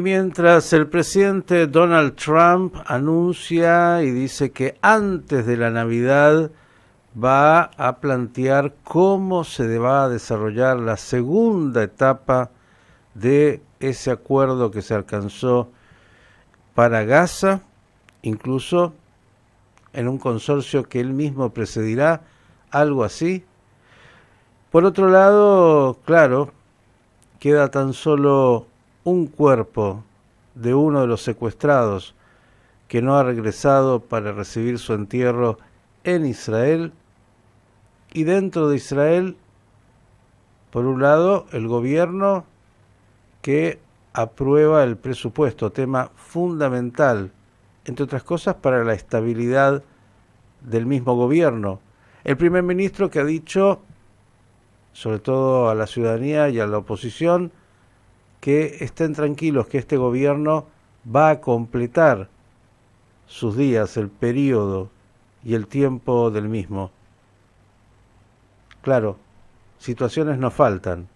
Mientras el presidente Donald Trump anuncia y dice que antes de la Navidad va a plantear cómo se va a desarrollar la segunda etapa de ese acuerdo que se alcanzó para Gaza, incluso en un consorcio que él mismo presidirá, algo así. Por otro lado, claro, queda tan solo un cuerpo de uno de los secuestrados que no ha regresado para recibir su entierro en Israel. Y dentro de Israel, por un lado, el gobierno que aprueba el presupuesto, tema fundamental, entre otras cosas, para la estabilidad del mismo gobierno. El primer ministro que ha dicho, sobre todo a la ciudadanía y a la oposición, que estén tranquilos, que este gobierno va a completar sus días, el periodo y el tiempo del mismo. Claro, situaciones no faltan.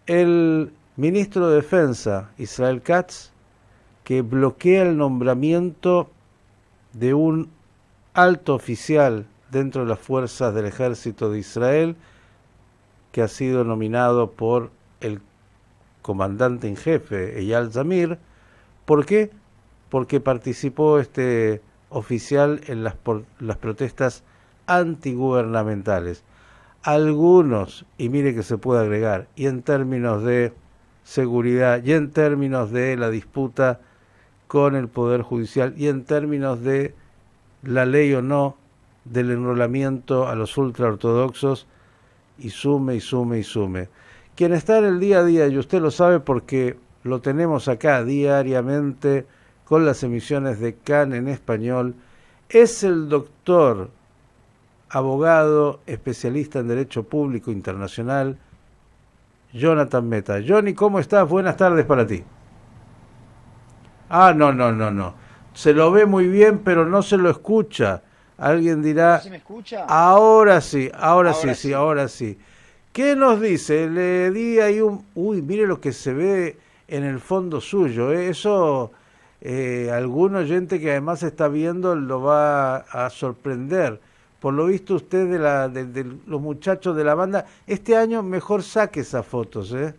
El ministro de Defensa, Israel Katz, que bloquea el nombramiento de un alto oficial dentro de las fuerzas del ejército de Israel, que ha sido nominado por el comandante en jefe, Eyal Zamir. ¿Por qué? Porque participó este oficial en las protestas antigubernamentales. Algunos, y mire que se puede agregar, y en términos de seguridad, y en términos de la disputa con el Poder Judicial, y en términos de la ley o no del enrolamiento a los ultraortodoxos, y sume, y sume, y sume. Quien está en el día a día, y usted lo sabe porque lo tenemos acá diariamente con las emisiones de CAN en español, es el doctor, abogado, especialista en Derecho Público Internacional, Jonathan Meta. Johnny, ¿cómo estás? Buenas tardes para ti. Ah, no, no, no, no. Se lo ve muy bien, pero no se lo escucha. Alguien ¿No dirá, se me escucha? ahora sí, ahora sí, Ahora sí, sí. ahora sí. ¿Qué nos dice? Le di ahí un... Uy, mire lo que se ve en el fondo suyo. Eso, algún oyente que además está viendo lo va a sorprender. Por lo visto usted de los muchachos de la banda, este año mejor saque esas fotos, ¿eh?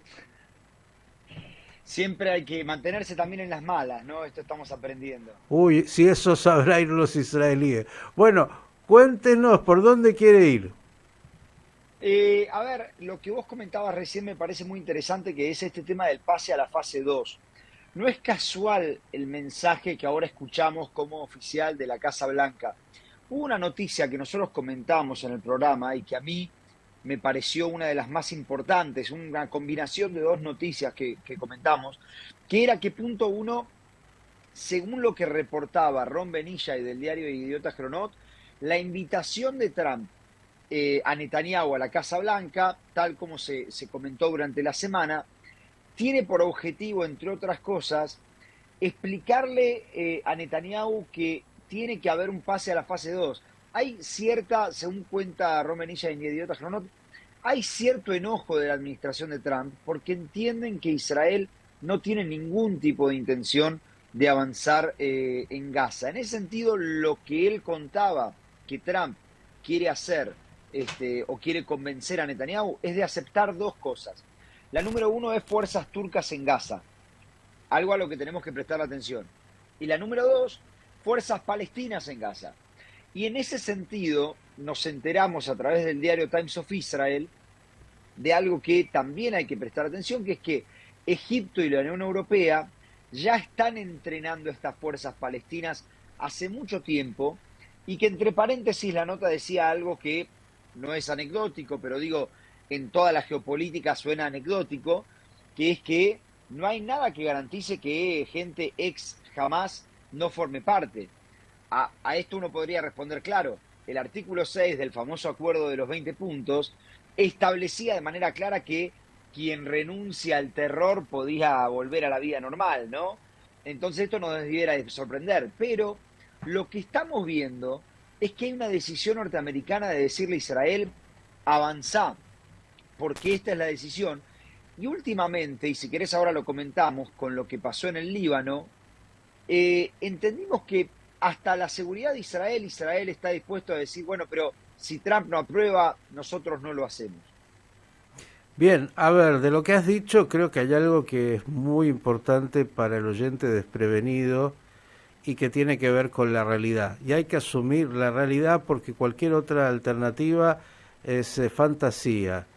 Siempre hay que mantenerse también en las malas, ¿no? Esto estamos aprendiendo. Uy, si eso sabrá ir los israelíes. Bueno, cuéntenos por dónde quiere ir. A ver, lo que vos comentabas recién me parece muy interesante, que es este tema del pase a la fase 2. No es casual el mensaje que ahora escuchamos como oficial de la Casa Blanca. Hubo una noticia que nosotros comentamos en el programa y que a mí me pareció una de las más importantes, una combinación de dos noticias que comentamos, que era que punto uno, según lo que reportaba Ron Benilla y del diario Idiotas Cronot, la invitación de Trump a Netanyahu a la Casa Blanca, tal como se comentó durante la semana, tiene por objetivo, entre otras cosas, explicarle a Netanyahu que tiene que haber un pase a la fase 2. Hay cierta, según cuenta Ron Benilla en Idiotas Cronot, hay cierto enojo de la administración de Trump porque entienden que Israel no tiene ningún tipo de intención de avanzar en Gaza. En ese sentido, lo que él contaba que Trump quiere hacer o quiere convencer a Netanyahu es de aceptar dos cosas. La número uno es fuerzas turcas en Gaza, algo a lo que tenemos que prestar atención. Y la número dos, fuerzas palestinas en Gaza. Y en ese sentido, nos enteramos a través del diario Times of Israel de algo que también hay que prestar atención, que es que Egipto y la Unión Europea ya están entrenando estas fuerzas palestinas hace mucho tiempo, y que entre paréntesis la nota decía algo que no es anecdótico, pero digo, en toda la geopolítica suena anecdótico, que es que no hay nada que garantice que gente ex Hamas no forme parte. A esto uno podría responder, claro, el artículo 6 del famoso acuerdo de los 20 puntos establecía de manera clara que quien renuncia al terror podía volver a la vida normal, ¿no? Entonces esto nos debiera de sorprender, pero lo que estamos viendo es que hay una decisión norteamericana de decirle a Israel, avanzá, porque esta es la decisión, Y últimamente, y si querés ahora lo comentamos, con lo que pasó en el Líbano, entendimos que hasta la seguridad de Israel, Israel está dispuesto a decir, bueno, pero si Trump no aprueba, nosotros no lo hacemos. Bien, a ver, de lo que has dicho, creo que hay algo que es muy importante para el oyente desprevenido y que tiene que ver con la realidad. Y hay que asumir la realidad porque cualquier otra alternativa es fantasía.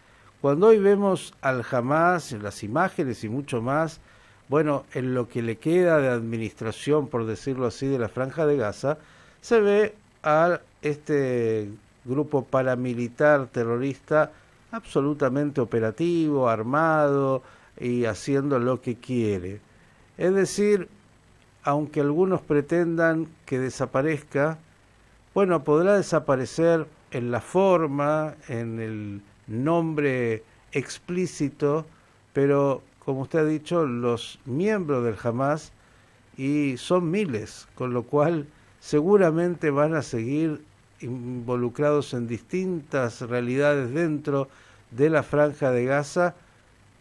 Cuando hoy vemos al Hamas, en las imágenes y mucho más, bueno, en lo que le queda de administración, por decirlo así, de la Franja de Gaza, se ve a este grupo paramilitar terrorista absolutamente operativo, armado y haciendo lo que quiere. Es decir, aunque algunos pretendan que desaparezca, bueno, podrá desaparecer en la forma, en el nombre explícito, pero como usted ha dicho, los miembros del Hamas y son miles, con lo cual seguramente van a seguir involucrados en distintas realidades dentro de la Franja de Gaza,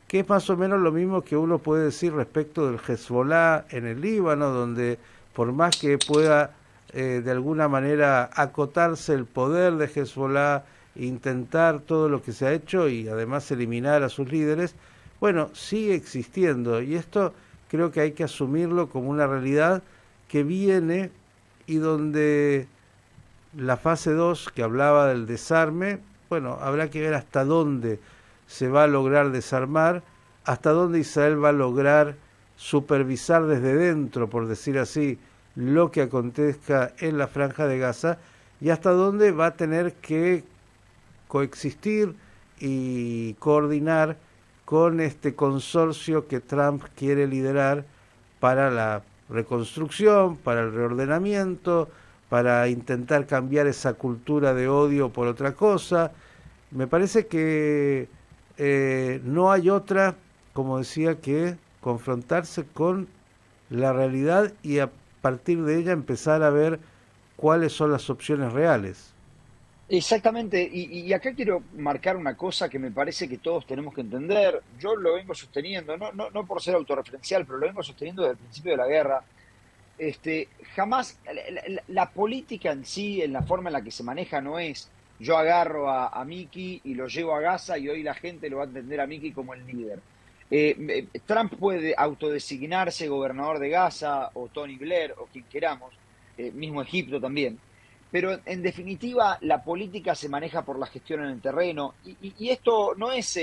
que es más o menos lo mismo que uno puede decir respecto del Hezbollah en el Líbano, donde por más que pueda de alguna manera acotarse el poder de Hezbollah, intentar todo lo que se ha hecho y además eliminar a sus líderes, bueno, sigue existiendo y esto creo que hay que asumirlo como una realidad que viene y donde la fase 2 que hablaba del desarme, bueno, habrá que ver hasta dónde se va a lograr desarmar, hasta dónde Israel va a lograr supervisar desde dentro, por decir así, lo que acontezca en la Franja de Gaza y hasta dónde va a tener que coexistir y coordinar con este consorcio que Trump quiere liderar para la reconstrucción, para el reordenamiento, para intentar cambiar esa cultura de odio por otra cosa. Me parece que no hay otra, como decía, que confrontarse con la realidad y a partir de ella empezar a ver cuáles son las opciones reales. Exactamente, y acá quiero marcar una cosa que me parece que todos tenemos que entender. Yo lo vengo sosteniendo, no por ser autorreferencial, pero lo vengo sosteniendo desde el principio de la guerra. Jamás, la política en sí, en la forma en la que se maneja, no es yo agarro a Mickey y lo llevo a Gaza y hoy la gente lo va a entender a Mickey como el líder. Trump puede autodesignarse gobernador de Gaza o Tony Blair o quien queramos, mismo Egipto también. Pero en definitiva, la política se maneja por la gestión en el terreno y esto no es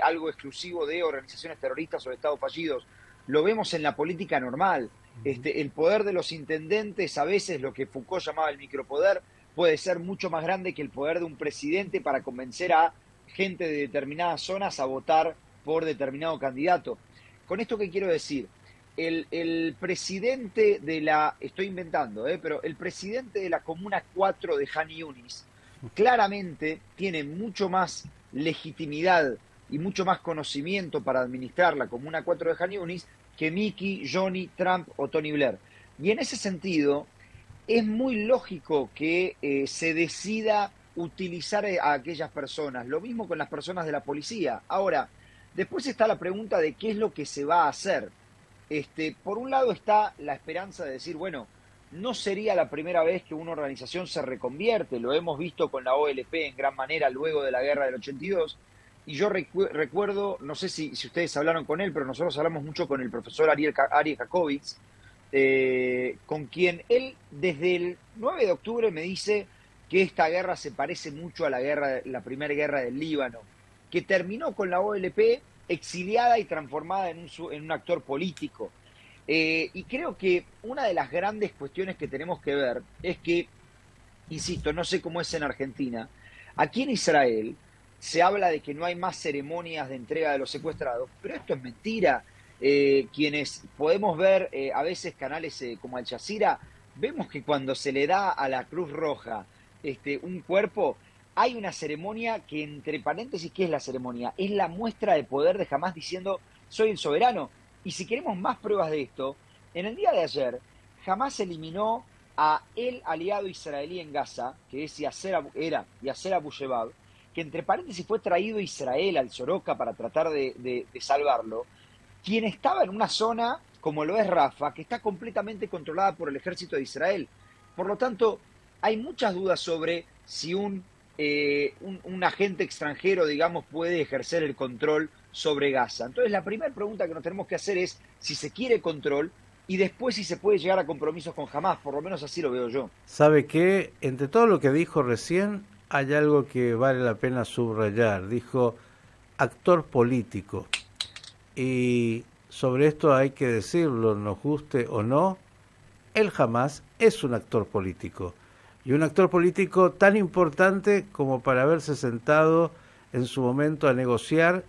algo exclusivo de organizaciones terroristas o de estados fallidos. Lo vemos en la política normal. El poder de los intendentes, a veces lo que Foucault llamaba el micropoder, puede ser mucho más grande que el poder de un presidente para convencer a gente de determinadas zonas a votar por determinado candidato. ¿Con esto qué quiero decir? El presidente de la, estoy inventando, pero el presidente de la Comuna 4 de Han Yunis claramente tiene mucho más legitimidad y mucho más conocimiento para administrar la Comuna 4 de Han Yunis que Mickey, Johnny, Trump o Tony Blair. Y en ese sentido, es muy lógico que se decida utilizar a aquellas personas. Lo mismo con las personas de la policía. Ahora, después está la pregunta de qué es lo que se va a hacer. Por un lado está la esperanza de decir, bueno, no sería la primera vez que una organización se reconvierte, lo hemos visto con la OLP en gran manera luego de la guerra del 82, y yo recuerdo, no sé si ustedes hablaron con él, pero nosotros hablamos mucho con el profesor Ariel Jacobitz, con quien él desde el 9 de octubre me dice que esta guerra se parece mucho a la primera guerra del Líbano, que terminó con la OLP exiliada y transformada en un actor político. Y creo que una de las grandes cuestiones que tenemos que ver es que, insisto, no sé cómo es en Argentina, aquí en Israel se habla de que no hay más ceremonias de entrega de los secuestrados, pero esto es mentira. Quienes podemos ver a veces canales como Al Jazeera, vemos que cuando se le da a la Cruz Roja un cuerpo, hay una ceremonia que, entre paréntesis, ¿qué es la ceremonia? Es la muestra de poder de Hamás diciendo, soy el soberano. Y si queremos más pruebas de esto, en el día de ayer, Hamás eliminó a el aliado israelí en Gaza, que es era Yasser Abu Shebab, que entre paréntesis fue traído Israel al Soroka para tratar de salvarlo, quien estaba en una zona, como lo es Rafa, que está completamente controlada por el ejército de Israel. Por lo tanto, hay muchas dudas sobre si un agente extranjero, digamos, puede ejercer el control sobre Gaza. Entonces, la primera pregunta que nos tenemos que hacer es si se quiere control y después si se puede llegar a compromisos con Hamas, por lo menos así lo veo yo. ¿Sabe qué? Entre todo lo que dijo recién, hay algo que vale la pena subrayar. Dijo actor político. Y sobre esto hay que decirlo, nos guste o no, él jamás es un actor político. Y un actor político tan importante como para haberse sentado en su momento a negociar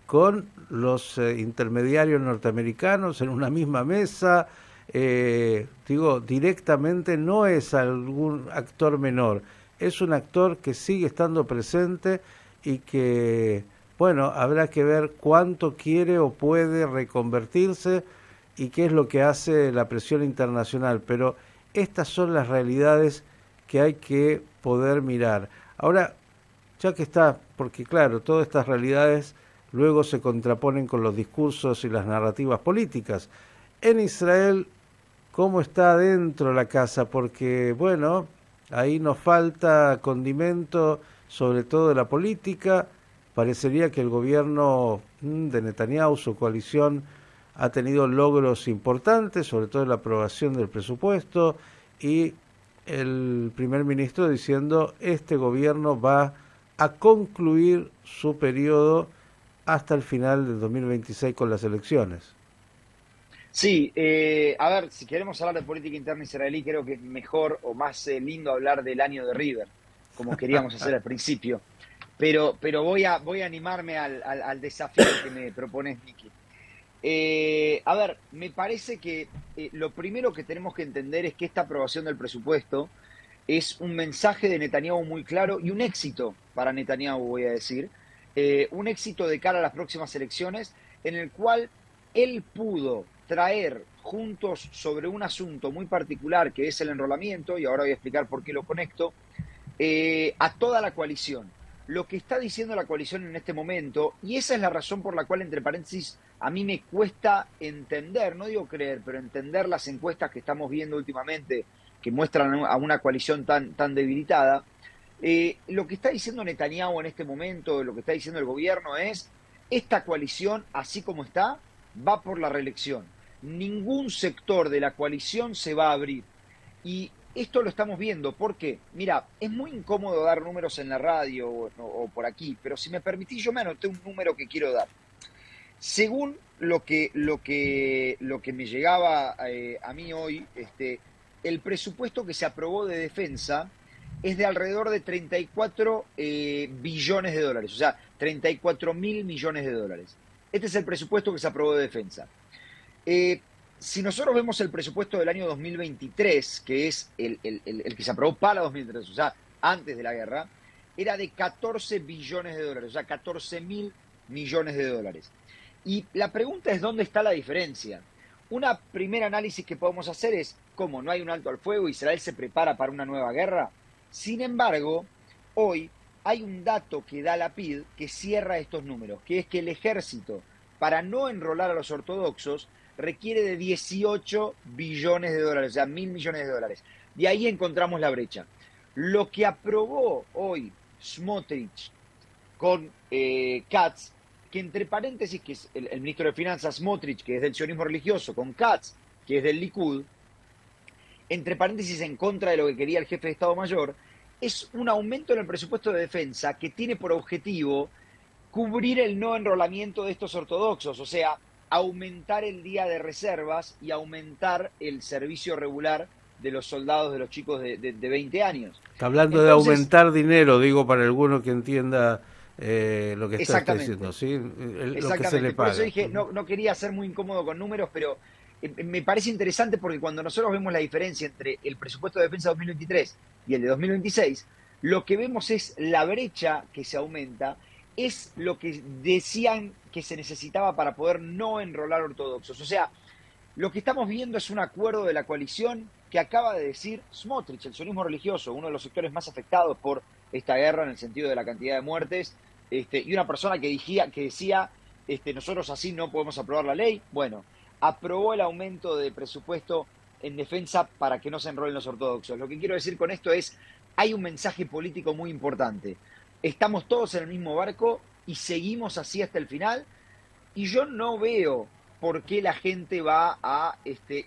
con los intermediarios norteamericanos en una misma mesa. Digo, directamente no es algún actor menor, es un actor que sigue estando presente y que, bueno, habrá que ver cuánto quiere o puede reconvertirse y qué es lo que hace la presión internacional, pero estas son las realidades que hay que poder mirar. Ahora, ya que está, porque claro, todas estas realidades luego se contraponen con los discursos y las narrativas políticas. En Israel, ¿cómo está adentro la casa? Porque, bueno, ahí nos falta condimento, sobre todo de la política. Parecería que el gobierno de Netanyahu, su coalición, ha tenido logros importantes, sobre todo en la aprobación del presupuesto, y el primer ministro diciendo este gobierno va a concluir su periodo hasta el final del 2026 con las elecciones. Sí, a ver, si queremos hablar de política interna israelí, creo que es mejor o más lindo hablar del año de River, como queríamos hacer al principio. Pero voy a animarme al desafío que me propones, Nicky. A ver, me parece que lo primero que tenemos que entender es que esta aprobación del presupuesto es un mensaje de Netanyahu muy claro y un éxito para Netanyahu, voy a decir, un éxito de cara a las próximas elecciones en el cual él pudo traer juntos sobre un asunto muy particular que es el enrolamiento, y ahora voy a explicar por qué lo conecto, a toda la coalición. Lo que está diciendo la coalición en este momento, y esa es la razón por la cual, entre paréntesis, a mí me cuesta entender, no digo creer, pero entender las encuestas que estamos viendo últimamente, que muestran a una coalición tan debilitada. Lo que está diciendo Netanyahu en este momento, lo que está diciendo el gobierno es, esta coalición, así como está, va por la reelección. Ningún sector de la coalición se va a abrir. Y esto lo estamos viendo porque, mira, es muy incómodo dar números en la radio o por aquí, pero si me permitís, yo me anoté un número que quiero dar. Según lo que me llegaba a mí hoy, el presupuesto que se aprobó de defensa es de alrededor de 34 billones de dólares, o sea, 34 mil millones de dólares. Este es el presupuesto que se aprobó de defensa. Eh, si nosotros vemos el presupuesto del año 2023, que es el que se aprobó para 2023, o sea, antes de la guerra, era de 14 billones de dólares, o sea, 14 mil millones de dólares. Y la pregunta es, ¿dónde está la diferencia? Una primer análisis que podemos hacer es, ¿cómo no hay un alto al fuego? ¿Israel se prepara para una nueva guerra? Sin embargo, hoy hay un dato que da la PID que cierra estos números, que es que el ejército, para no enrolar a los ortodoxos, requiere de 18 billones de dólares, o sea, 1.000 millones de dólares. De ahí encontramos la brecha. Lo que aprobó hoy Smotrich con Katz, que entre paréntesis, que es el ministro de Finanzas Smotrich, que es del sionismo religioso, con Katz, que es del Likud, entre paréntesis en contra de lo que quería el jefe de Estado Mayor, es un aumento en el presupuesto de defensa que tiene por objetivo cubrir el no enrolamiento de estos ortodoxos, o sea, aumentar el día de reservas y aumentar el servicio regular de los soldados, de los chicos de 20 años. Está hablando de Entonces, aumentar dinero, digo, para alguno que entienda lo que está diciendo, exactamente, ¿sí? Lo que se le exactamente. Por eso paga. dije, no quería ser muy incómodo con números, pero me parece interesante porque cuando nosotros vemos la diferencia entre el presupuesto de defensa 2023 y el de 2026, lo que vemos es la brecha que se aumenta, es lo que decían que se necesitaba para poder no enrolar ortodoxos. O sea, lo que estamos viendo es un acuerdo de la coalición que acaba de decir Smotrich, el sionismo religioso, uno de los sectores más afectados por esta guerra en el sentido de la cantidad de muertes, y una persona que decía, nosotros así no podemos aprobar la ley. Bueno, aprobó el aumento de presupuesto en defensa para que no se enrolen los ortodoxos. Lo que quiero decir con esto es, hay un mensaje político muy importante. Estamos todos en el mismo barco y seguimos así hasta el final, y yo no veo por qué la gente va a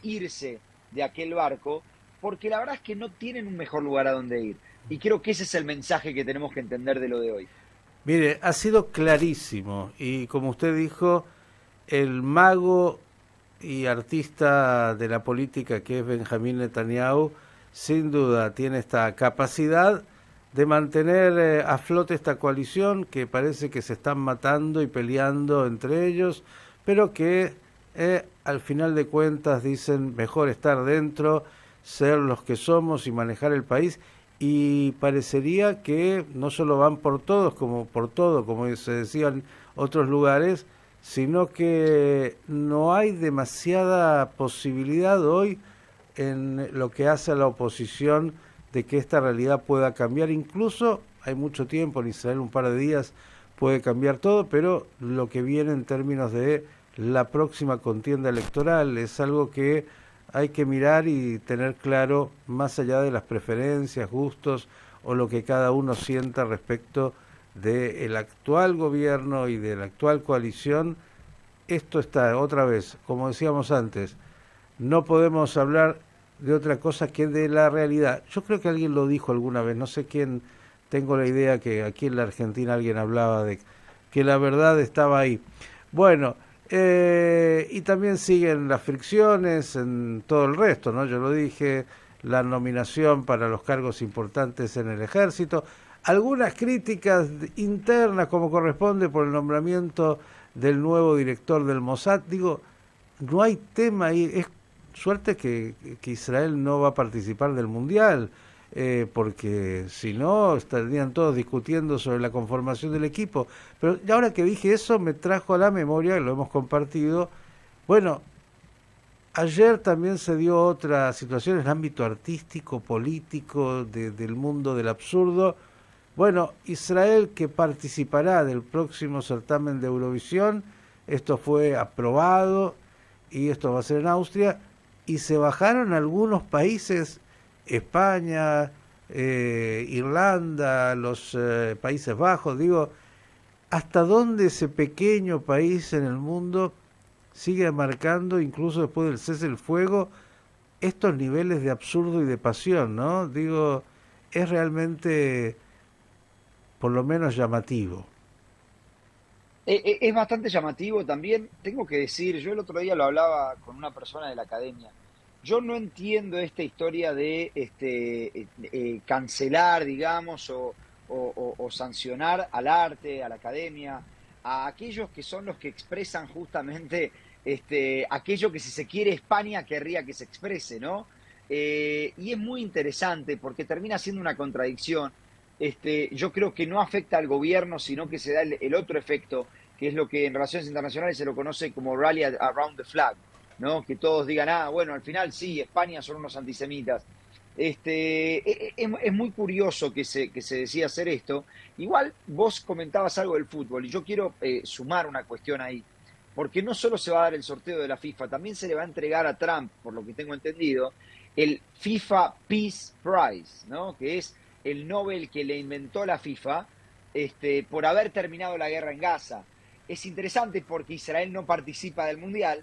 irse de aquel barco, porque la verdad es que no tienen un mejor lugar a donde ir. Y creo que ese es el mensaje que tenemos que entender de lo de hoy. Mire, ha sido clarísimo y como usted dijo, el mago y artista de la política que es Benjamín Netanyahu, sin duda tiene esta capacidad de mantener a flote esta coalición que parece que se están matando y peleando entre ellos, pero que al final de cuentas dicen mejor estar dentro, ser los que somos y manejar el país, y parecería que no solo van por todos como por todo, como se decía en otros lugares, sino que no hay demasiada posibilidad hoy en lo que hace a la oposición de que esta realidad pueda cambiar. Incluso hay mucho tiempo, en Israel un par de días puede cambiar todo, pero lo que viene en términos de la próxima contienda electoral es algo que hay que mirar y tener claro, más allá de las preferencias, gustos o lo que cada uno sienta respecto del actual gobierno y de la actual coalición. Esto está otra vez, como decíamos antes, no podemos hablar de otra cosa que de la realidad. Yo creo que alguien lo dijo alguna vez, no sé quién, tengo la idea que aquí en la Argentina alguien hablaba de que la verdad estaba ahí. Bueno, y también siguen las fricciones en todo el resto, ¿no? Yo lo dije, la nominación para los cargos importantes en el ejército, algunas críticas internas como corresponde por el nombramiento del nuevo director del Mossad. Digo, no hay tema ahí, es suerte que Israel no va a participar del Mundial, porque si no estarían todos discutiendo sobre la conformación del equipo. Pero ahora que dije eso me trajo a la memoria, lo hemos compartido, bueno, ayer también se dio otra situación en el ámbito artístico, político, del mundo del absurdo. Bueno, Israel, que participará del próximo certamen de Eurovisión, esto fue aprobado y esto va a ser en Austria, y se bajaron algunos países, España, Irlanda, los Países Bajos. Digo, ¿hasta dónde ese pequeño país en el mundo sigue marcando, incluso después del cese del fuego, estos niveles de absurdo y de pasión, ¿no? Digo, es realmente por lo menos llamativo. Es bastante llamativo también. Tengo que decir, yo el otro día lo hablaba con una persona de la academia. Yo no entiendo esta historia de cancelar, digamos, o sancionar al arte, a la academia, a aquellos que son los que expresan justamente aquello que, si se quiere, España querría que se exprese, ¿no? Y es muy interesante porque termina siendo una contradicción. Yo creo que no afecta al gobierno, sino que se da el otro efecto, que es lo que en relaciones internacionales se lo conoce como rally around the flag, ¿no? Que todos digan, bueno, al final sí, España son unos antisemitas. Es muy curioso que se decida hacer esto. Igual vos comentabas algo del fútbol y yo quiero sumar una cuestión ahí, porque no solo se va a dar el sorteo de la FIFA, también se le va a entregar a Trump, por lo que tengo entendido, el FIFA Peace Prize, ¿no? Que es el Nobel que le inventó la FIFA, por haber terminado la guerra en Gaza. Es interesante porque Israel no participa del Mundial,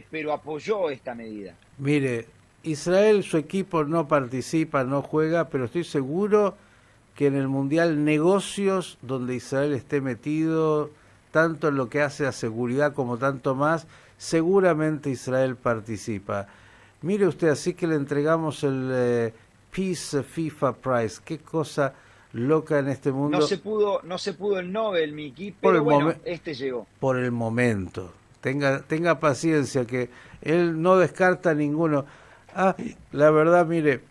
pero apoyó esta medida. Mire, Israel, su equipo no participa, no juega, pero estoy seguro que en el Mundial negocios donde Israel esté metido, tanto en lo que hace a seguridad como tanto más, seguramente Israel participa. Mire usted, así que le entregamos el Peace FIFA Prize. Qué cosa loca en este mundo. No se pudo el Nobel, Miki, pero bueno, llegó. Por el momento. Tenga paciencia, que él no descarta ninguno. La verdad, mire,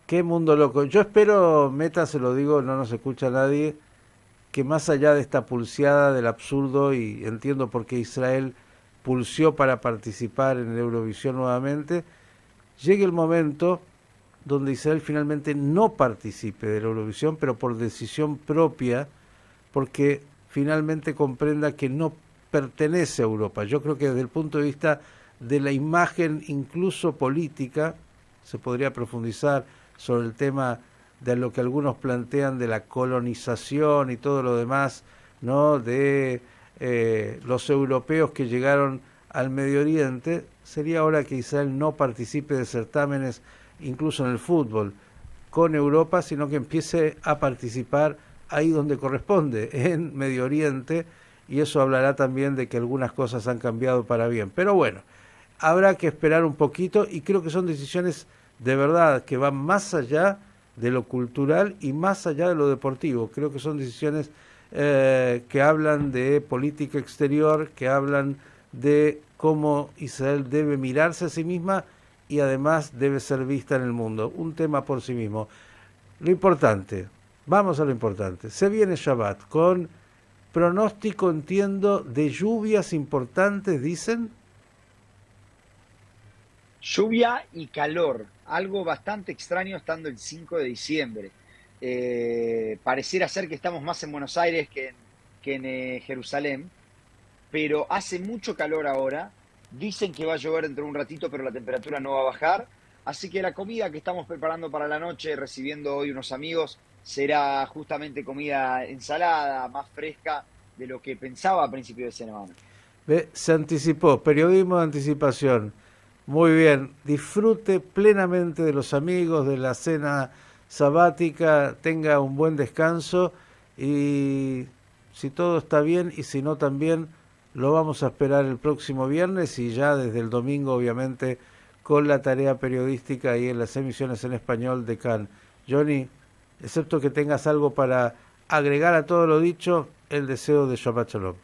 qué mundo loco. Yo espero, Meta, se lo digo, no nos escucha nadie, que más allá de esta pulseada del absurdo, y entiendo por qué Israel pulsió para participar en el Eurovisión nuevamente, llegue el momento donde Israel finalmente no participe de la Eurovisión, pero por decisión propia, porque finalmente comprenda que no pertenece a Europa. Yo creo que desde el punto de vista de la imagen, incluso política, se podría profundizar sobre el tema de lo que algunos plantean de la colonización y todo lo demás, ¿no? De los europeos que llegaron al Medio Oriente. Sería hora que Israel no participe de certámenes, incluso en el fútbol, con Europa, sino que empiece a participar ahí donde corresponde, en Medio Oriente, y eso hablará también de que algunas cosas han cambiado para bien. Pero bueno, habrá que esperar un poquito, y creo que son decisiones de verdad que van más allá de lo cultural y más allá de lo deportivo. Creo que son decisiones que hablan de política exterior, que hablan de cómo Israel debe mirarse a sí misma y además debe ser vista en el mundo. Un tema por sí mismo. Lo importante, vamos a lo importante. Se viene Shabbat con pronóstico, entiendo, de lluvias importantes, dicen. Lluvia y calor, algo bastante extraño estando el 5 de diciembre. Pareciera ser que estamos más en Buenos Aires que en Jerusalén, pero hace mucho calor ahora. Dicen que va a llover dentro de un ratito, pero la temperatura no va a bajar. Así que la comida que estamos preparando para la noche, recibiendo hoy unos amigos, será justamente comida ensalada, más fresca de lo que pensaba a principio de semana. Se anticipó, periodismo de anticipación. Muy bien, disfrute plenamente de los amigos, de la cena sabática, tenga un buen descanso y si todo está bien y si no también lo vamos a esperar el próximo viernes y ya desde el domingo obviamente con la tarea periodística y en las emisiones en español de CAN. Johnny, excepto que tengas algo para agregar a todo lo dicho, el deseo de Shabbat Shalom.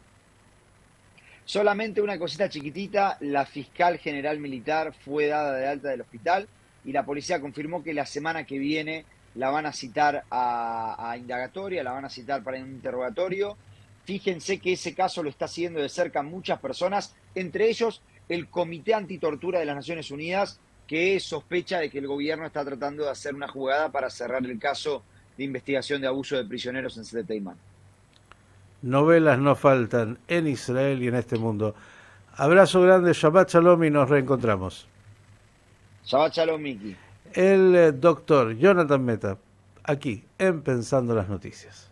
Solamente una cosita chiquitita, la fiscal general militar fue dada de alta del hospital y la policía confirmó que la semana que viene la van a citar a indagatoria, la van a citar para un interrogatorio. Fíjense que ese caso lo está siguiendo de cerca muchas personas, entre ellos el Comité Antitortura de las Naciones Unidas, que sospecha de que el gobierno está tratando de hacer una jugada para cerrar el caso de investigación de abuso de prisioneros en Sde Teiman. Novelas no faltan en Israel y en este mundo. Abrazo grande, Shabbat Shalom y nos reencontramos. Shabbat Shalom, Miki. El doctor Jonathan Meta, aquí en Pensando las Noticias.